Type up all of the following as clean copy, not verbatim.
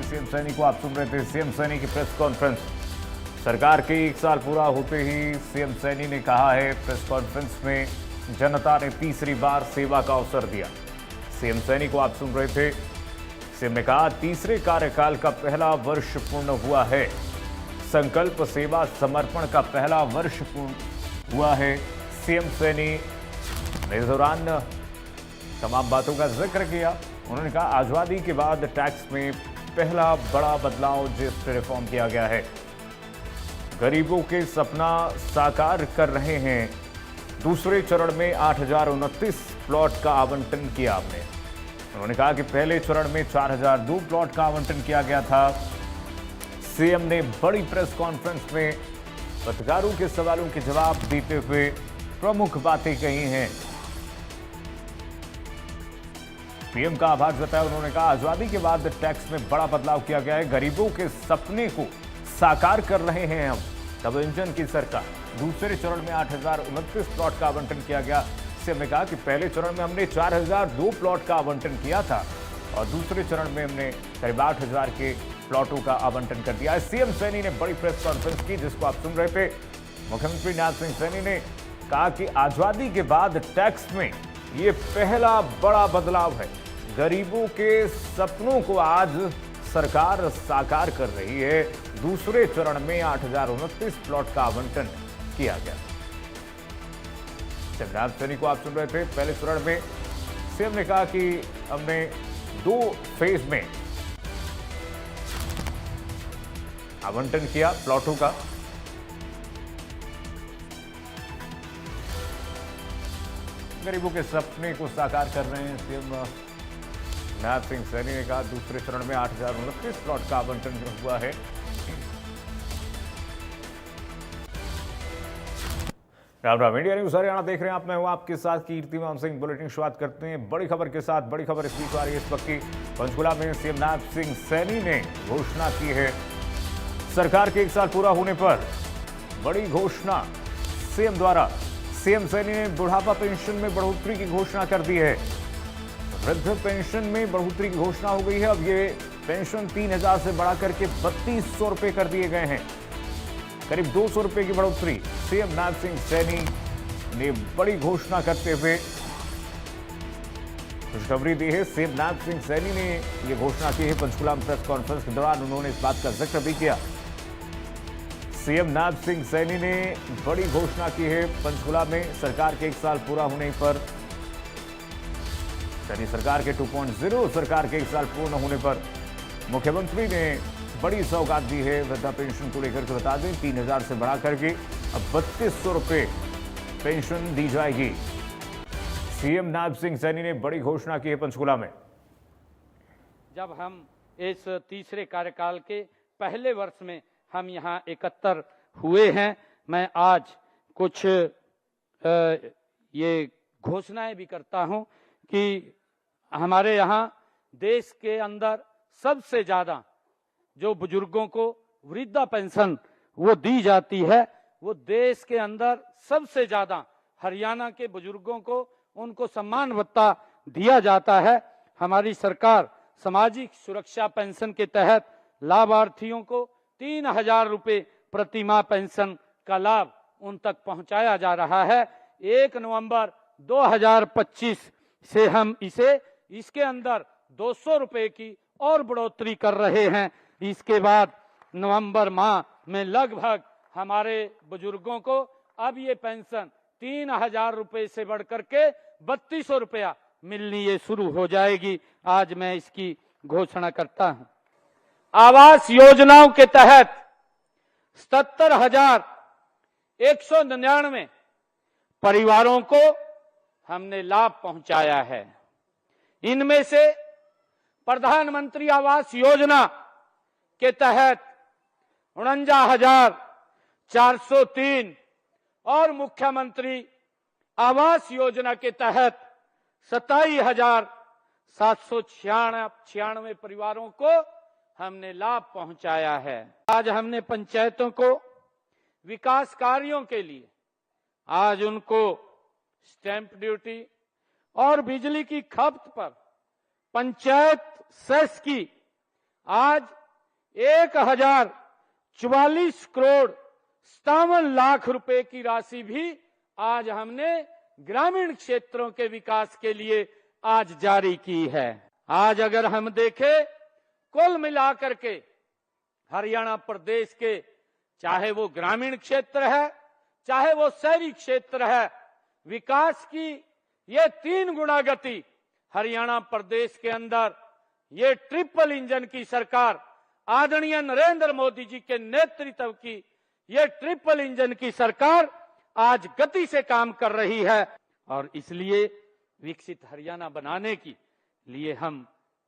CM Saini को आप सुन रहे थे। सीएम सैनी की प्रेस कॉन्फ्रेंस। सरकार के 1 साल पूरा होते ही सीएम सैनी ने कहा है प्रेस कॉन्फ्रेंस में, जनता ने तीसरी बार सेवा का अवसर दिया। सीएम सैनी को आप सुन रहे थे। सीएम ने कहा तीसरे कार्यकाल का पहला वर्ष पूर्ण हुआ है। संकल्प सेवा समर्पण का पहला वर्ष पूर्ण हुआ है। सीएम सैनी ने इस दौरान तमाम बातों का जिक्र किया। उन्होंने कहा आजादी के बाद टैक्स में पहला बड़ा बदलाव जीएसटी रिफॉर्म किया गया है। गरीबों के सपना साकार कर रहे हैं। दूसरे चरण में 8029 प्लॉट का आवंटन किया आपने। उन्होंने कहा कि पहले चरण में 4002 प्लॉट का आवंटन किया गया था। सीएम ने बड़ी प्रेस कॉन्फ्रेंस में पत्रकारों के सवालों के जवाब देते हुए प्रमुख बातें कही हैं। पीएम का आभार जताया। उन्होंने कहा आजादी के बाद टैक्स में बड़ा बदलाव किया गया है। गरीबों के सपने को साकार कर रहे हैं हम। तब इंजन की सरकार। दूसरे चरण में 8029 प्लॉट का आवंटन किया गया। सीएम ने कहा कि पहले चरण में हमने 4002 प्लॉट का आवंटन किया था और दूसरे चरण में हमने करीब 8000 के प्लॉटों का आवंटन कर दिया है। सीएम सैनी ने बड़ी प्रेस कॉन्फ्रेंस की, जिसको आप सुन रहे थे। मुख्यमंत्री नाथ सिंह सैनी ने कहा कि आजादी के बाद टैक्स में ये पहला बड़ा बदलाव है। गरीबों के सपनों को आज सरकार साकार कर रही है। दूसरे चरण में 8029 प्लॉट का आवंटन किया गया। शिवराज सैनी को आप सुन रहे थे। पहले चरण में सीएम ने कहा कि हमने 2 फेज में आवंटन किया प्लॉटों का। गरीबों के सपने को साकार कर रहे हैं सीएम नाथ सिंह सैनी ने कहा। दूसरे चरण में 8029 प्लॉट का आवंटन हुआ है। राम राम, इंडिया न्यूज हरियाणा देख रहे हैं आप। मैं हूं आपके साथ कीर्तिमान सिंह। बुलेटिन शुरुआत करते हैं बड़ी खबर के साथ। बड़ी खबर इस बीच आ रही है इस वक्त की। पंचकुला में सीएम नाथ सिंह सैनी ने घोषणा की है। सरकार के 1 साल पूरा होने पर बड़ी घोषणा सीएम द्वारा। सीएम सैनी ने बुढ़ापा पेंशन में बढ़ोतरी की घोषणा कर दी है। वृद्ध पेंशन में बढ़ोतरी की घोषणा हो गई है। अब ये पेंशन 3000 से बढ़ाकर के 3200 रुपए कर दिए गए हैं। करीब 200 रुपए की बढ़ोतरी। सीएम नाथ सिंह सैनी ने बड़ी घोषणा करते हुए खुशखबरी दी है। सीएम नाथ सिंह सैनी ने यह घोषणा की है। पंचकुला में प्रेस कॉन्फ्रेंस के दौरान उन्होंने इस बात का जिक्र भी किया। सीएम नाथ सिंह सैनी ने बड़ी घोषणा की है। पंचकुला में सरकार के 1 साल पूरा होने पर, यानी सरकार के 2.0 सरकार के 1 साल पूर्ण होने पर मुख्यमंत्री ने बड़ी सौगात दी है। वृद्धा पेंशन को लेकर के बता दें 3000 से बढ़ा करके अब 3200 रुपए पेंशन दी जाएगी। सीएम नाथ सिंह सैनी ने बड़ी घोषणा की है पंचकुला में। जब हम इस तीसरे कार्यकाल के पहले वर्ष में हम यहाँ 71 हुए हैं, मैं आज कुछ ये घोषणाएं भी करता हूं कि हमारे यहाँ देश के अंदर सबसे ज्यादा जो बुजुर्गों को वृद्धा पेंशन वो दी जाती है, वो देश के अंदर सबसे ज्यादा हरियाणा के बुजुर्गों को उनको सम्मान भत्ता दिया जाता है। हमारी सरकार सामाजिक सुरक्षा पेंशन के तहत लाभार्थियों को 3000 रुपए प्रति माह पेंशन का लाभ उन तक पहुंचाया जा रहा है। 1 नवंबर 2025 से हम इसके अंदर 200 रुपए की और बढ़ोतरी कर रहे हैं। इसके बाद नवंबर माह में लगभग हमारे बुजुर्गों को अब ये पेंशन 3000 रुपए से बढ़कर के 3200 रुपया मिलनी ये शुरू हो जाएगी। आज मैं इसकी घोषणा करता हूं। आवास योजनाओं के तहत 77,199 परिवारों को हमने लाभ पहुंचाया है। इनमें से प्रधानमंत्री आवास योजना के तहत 49,403 और मुख्यमंत्री आवास योजना के तहत 27,796 परिवारों को हमने लाभ पहुंचाया है। आज हमने पंचायतों को विकास कार्यों के लिए आज उनको स्टैंप ड्यूटी और बिजली की खपत पर पंचायत सेस की आज 1044 करोड़ 57 लाख रुपए की राशि भी आज हमने ग्रामीण क्षेत्रों के विकास के लिए आज जारी की है। आज अगर हम देखें कुल मिलाकर के हरियाणा प्रदेश के, चाहे वो ग्रामीण क्षेत्र है चाहे वो शहरी क्षेत्र है, विकास की ये 3 गुना गति हरियाणा प्रदेश के अंदर ये ट्रिपल इंजन की सरकार, आदरणीय नरेंद्र मोदी जी के नेतृत्व की ये ट्रिपल इंजन की सरकार आज गति से काम कर रही है। और इसलिए विकसित हरियाणा बनाने की लिए हम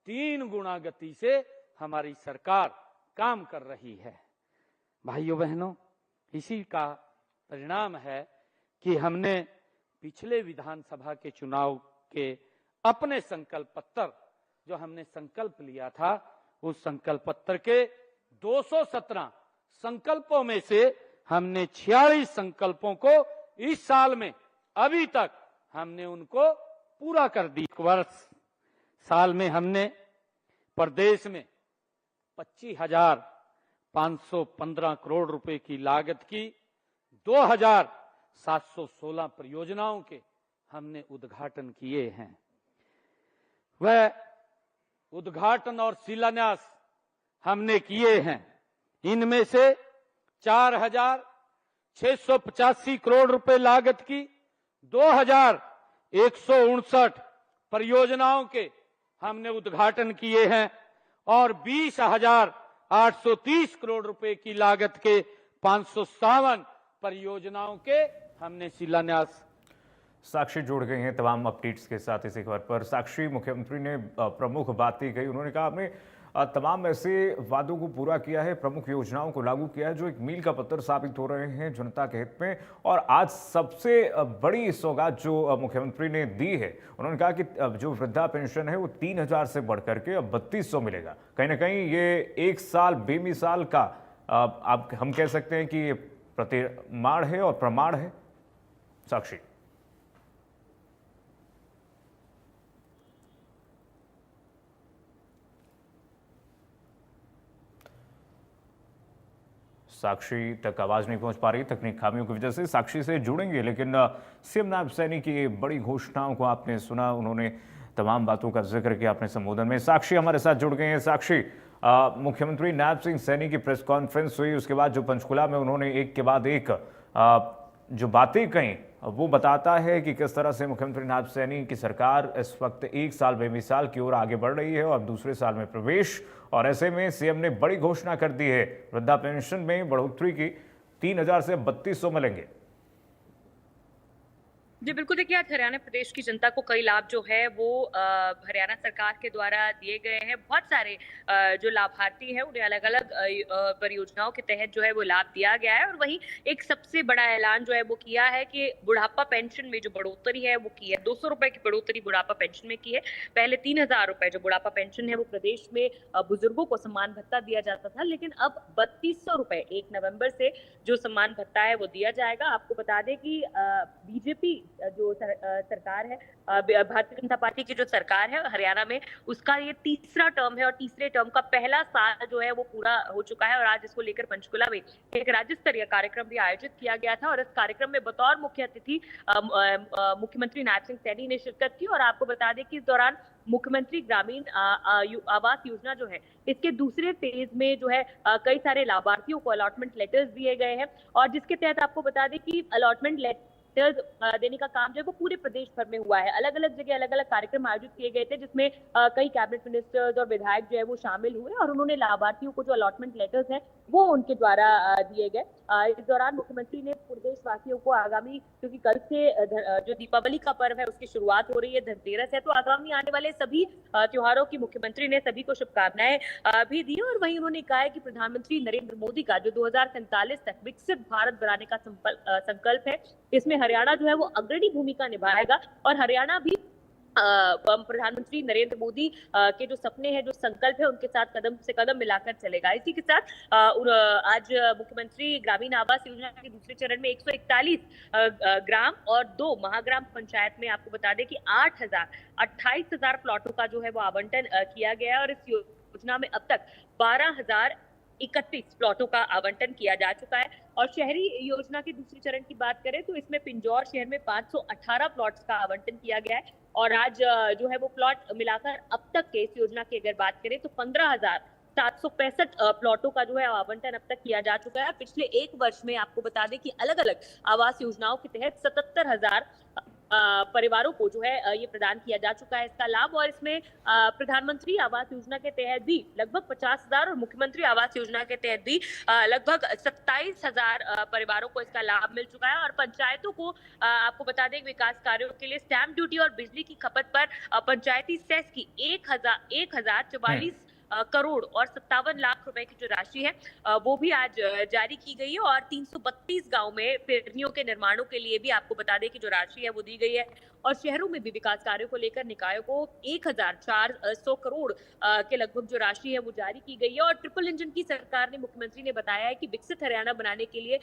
3 गुना गति से हमारी सरकार काम कर रही है। भाइयों बहनों, इसी का परिणाम है कि हमने पिछले विधानसभा के चुनाव के अपने संकल्प पत्र, जो हमने संकल्प लिया था, उस संकल्प पत्र के 217 संकल्पों में से हमने 46 संकल्पों को इस साल में अभी तक हमने उनको पूरा कर दी। वर्ष साल में हमने प्रदेश में 25,515 करोड़ रुपए की लागत की 2,716 परियोजनाओं के हमने उद्घाटन किए हैं। वह उद्घाटन और शिलान्यास हमने किए हैं। इनमें से 4,685 करोड़ रुपए लागत की 2,159 परियोजनाओं के हमने उद्घाटन किए हैं और 20,830 करोड़ रुपए की लागत के 557 परियोजनाओं के हमने शिलान्यास। साक्षी जुड़ गई हैं तमाम अपडेट्स के साथ इसी खबर पर। साक्षी, मुख्यमंत्री ने प्रमुख बातें कही। उन्होंने कहा हमने तमाम ऐसे वादों को पूरा किया है, प्रमुख योजनाओं को लागू किया है जो एक मील का पत्थर साबित हो रहे हैं जनता के हित में। और आज सबसे बड़ी सौगात जो मुख्यमंत्री ने दी है, उन्होंने कहा कि जो वृद्धा पेंशन है वो 3,000 से बढ़कर के अब 3,200 मिलेगा। कहीं ना कहीं ये एक साल बेमिसाल का आप हम कह सकते हैं कि प्रतिमाण है और प्रमाण है। साक्षी, साक्षी तक आवाज नहीं पहुंच पा रही, तकनीक खामियों की वजह से। साक्षी से जुड़ेंगे, लेकिन सीएम नायब सैनी की बड़ी घोषणाओं को आपने सुना, उन्होंने तमाम बातों का जिक्र किया अपने संबोधन में। साक्षी हमारे साथ जुड़ गए हैं। साक्षी, मुख्यमंत्री नायब सिंह सैनी की प्रेस कॉन्फ्रेंस हुई, उसके बाद जो पंचकुला में उन्होंने एक के बाद एक जो बातें कही, वो बताता है कि किस तरह से मुख्यमंत्री नायब सैनी की सरकार इस वक्त एक साल बेमिसाल की ओर आगे बढ़ रही है और दूसरे साल में प्रवेश। और ऐसे में सीएम ने बड़ी घोषणा कर दी है, वृद्धा पेंशन में बढ़ोतरी की, 3,000 से 3,200 मिलेंगे। जी बिल्कुल, देखिए आज हरियाणा प्रदेश की जनता को कई लाभ जो है वो हरियाणा सरकार के द्वारा दिए गए हैं। बहुत सारे जो लाभार्थी हैं उन्हें अलग अलग परियोजनाओं के तहत जो है वो लाभ दिया गया है। और वहीं एक सबसे बड़ा ऐलान जो है वो किया है कि बुढ़ापा पेंशन में जो बढ़ोतरी है वो की है। 200 रुपए की बढ़ोतरी बुढ़ापा पेंशन में की है। पहले 3,000 रुपए जो बुढ़ापा पेंशन है वो प्रदेश में बुजुर्गों को सम्मान भत्ता दिया जाता था, लेकिन अब 3,200 रुपए 1 नवंबर से जो सम्मान भत्ता है वो दिया जाएगा। आपको बता दें कि बीजेपी जो सरकार है, भारतीय जनता पार्टी की जो सरकार है हरियाणा में, उसका ये तीसरा टर्म है और तीसरे टर्म का पहला साल जो है वो पूरा हो चुका है। और आज इसको लेकर पंचकुला में एक राज्य स्तरीय कार्यक्रम भी आयोजित किया गया था और इस कार्यक्रम में बतौर मुख्य अतिथि मुख्यमंत्री नायब सिंह सैनी ने शिरकत की। और आपको बता दें कि इस दौरान मुख्यमंत्री ग्रामीण आवास योजना जो है इसके दूसरे फेज में जो है कई सारे लाभार्थियों को अलॉटमेंट लेटर्स दिए गए हैं और जिसके तहत आपको बता दें कि अलॉटमेंट लेटर्स देने का काम जो है वो पूरे प्रदेश भर में हुआ है। अलग अलग जगह अलग अलग कार्यक्रम आयोजित किए गए थे जिसमें कई कैबिनेट मिनिस्टर्स और विधायक जो है वो शामिल हुए और उन्होंने लाभार्थियों को जो अलॉटमेंट लेटर्स हैं वो उनके द्वारा दिए गए। इस दौरान मुख्यमंत्री ने प्रदेशवासियों को आगामी, क्योंकि कल से जो दीपावली का पर्व है उसकी शुरुआत हो रही है, धनतेरस है, तो आगामी आने वाले सभी त्योहारों की मुख्यमंत्री ने सभी को शुभकामनाएं भी दी। और वहीं उन्होंने कहा है कि प्रधानमंत्री नरेंद्र मोदी का जो 2047 तक विकसित भारत बनाने का संकल्प है, इसमें हरियाणा जो है वो अग्रणी भूमिका निभाएगा और हरियाणा भी प्रधानमंत्री नरेंद्र मोदी के जो सपने हैं, जो संकल्प है, उनके साथ कदम से कदम मिलाकर चलेगा। इसी के साथ आज मुख्यमंत्री ग्रामीण आवास योजना के दूसरे चरण में 141 ग्राम और 2 महाग्राम पंचायत में आपको बता दें कि 28,000 प्लॉटों का जो है वो आवंटन किया गया है और इस योजना में अब तक 12,031 प्लॉटों का आवंटन किया जा चुका है। और शहरी योजना के दूसरे चरण की बात करें तो इसमें पिंजौर शहर में 518 प्लॉट्स का आवंटन किया गया है और आज जो है वो प्लॉट मिलाकर अब तक के इस योजना की अगर बात करें तो 15,765 प्लॉटों का जो है आवंटन अब तक किया जा चुका है। पिछले एक वर्ष में आपको बता दें कि अलग अलग आवास योजनाओं के तहत 77,000 परिवारों को जो है ये प्रदान किया जा चुका है इसका लाभ। और इसमें प्रधानमंत्री आवास योजना के तहत भी लगभग 50,000 और मुख्यमंत्री आवास योजना के तहत भी लगभग 27,000 परिवारों को इसका लाभ मिल चुका है। और पंचायतों को आपको बता दें विकास कार्यों के लिए स्टैंप ड्यूटी और बिजली की खपत पर पंचायती सेस की 1,044 करोड़ और 57 लाख रुपए की जो राशि है वो भी आज जारी की गई है। और 332 गांव में फिरनियों के निर्माणों के लिए भी आपको बता दें कि जो राशि है वो दी गई है। और शहरों में भी विकास कार्यों को लेकर निकायों को 1,400 करोड़ के लगभग जो राशि है वो जारी की गई है। और ट्रिपल इंजन की सरकार ने, मुख्यमंत्री ने बताया है कि विकसित हरियाणा बनाने के लिए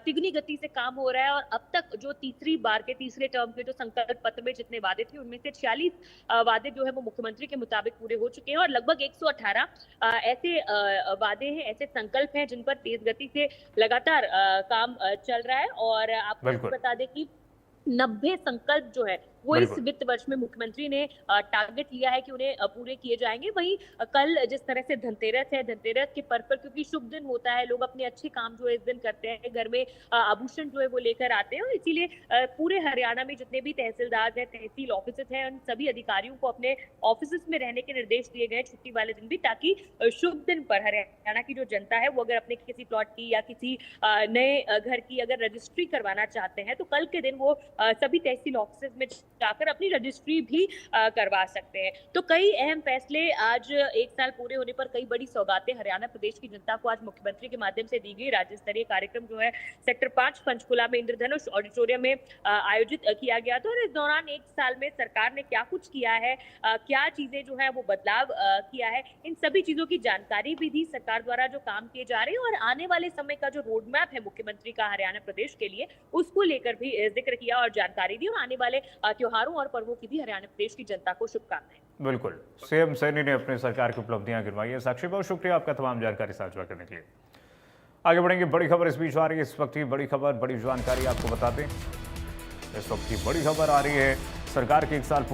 तिगुनी गति से काम हो रहा है। और अब तक जो तीसरी बार के तीसरे टर्म के जो संकल्प पत्र में जितने वादे थे उनमें से 46 वादे जो है वो मुख्यमंत्री के मुताबिक पूरे हो चुके हैं और लगभग 118 ऐसे वादे हैं, ऐसे संकल्प हैं जिन पर तेज गति से लगातार काम चल रहा है। और आपको बता दें कि 90 संकल्प जो है वो इस वित्त वर्ष में मुख्यमंत्री ने टारगेट लिया है कि उन्हें पूरे किए जाएंगे। वहीं कल जिस तरह से धनतेरस है, धनतेरस के पर्व पर क्योंकि शुभ दिन होता है, लोग अपने अच्छे काम जो है इस दिन करते हैं, घर में आभूषण जो है वो लेकर आते हैं और इसीलिए पूरे हरियाणा में जितने भी तहसीलदार हैं, तहसील ऑफिसर्स हैं, उन सभी अधिकारियों को अपने ऑफिस में रहने के निर्देश दिए गए छुट्टी वाले दिन भी, ताकि शुभ दिन पर हरियाणा की जो जनता है वो अगर अपने किसी प्लॉट की या किसी नए घर की अगर रजिस्ट्री करवाना चाहते हैं तो कल के दिन वो सभी तहसील ऑफिस में जाकर अपनी रजिस्ट्री भी करवा सकते हैं। तो कई अहम फैसले, आज एक साल पूरे होने पर कई बड़ी सौगातें हरियाणा प्रदेश की जनता को आज मुख्यमंत्री के माध्यम से दी गई। राज्य स्तरीय कार्यक्रम जो है सेक्टर 5 पंचकुला में इंद्रधनुष ऑडिटोरियम में आयोजित किया गया था। और इस दौरान एक साल में सरकार ने क्या कुछ किया है, क्या चीजें जो है वो बदलाव किया है, इन सभी चीजों की जानकारी भी दी। सरकार द्वारा जो काम किए जा रहे हैं और आने वाले समय का जो रोड मैप है मुख्यमंत्री का हरियाणा प्रदेश के लिए, उसको लेकर भी जिक्र किया और जानकारी दी। और आने वाले त्योहारों और पर्वों की भी हरियाणा प्रदेश की जनता को शुभकामनाएं। बिल्कुल, सीएम सैनी ने अपनी सरकार की उपलब्धियां गिनवाई है। साक्षी, बहुत शुक्रिया आपका तमाम जानकारी साझा करने के लिए। आगे बढ़ेंगे, बड़ी खबर इस बीच आ रही है। इस वक्त की बड़ी खबर, बड़ी जानकारी आपको बता दें। इस वक्त की बड़ी खबर आ रही है, सरकार के 1 साल पूरा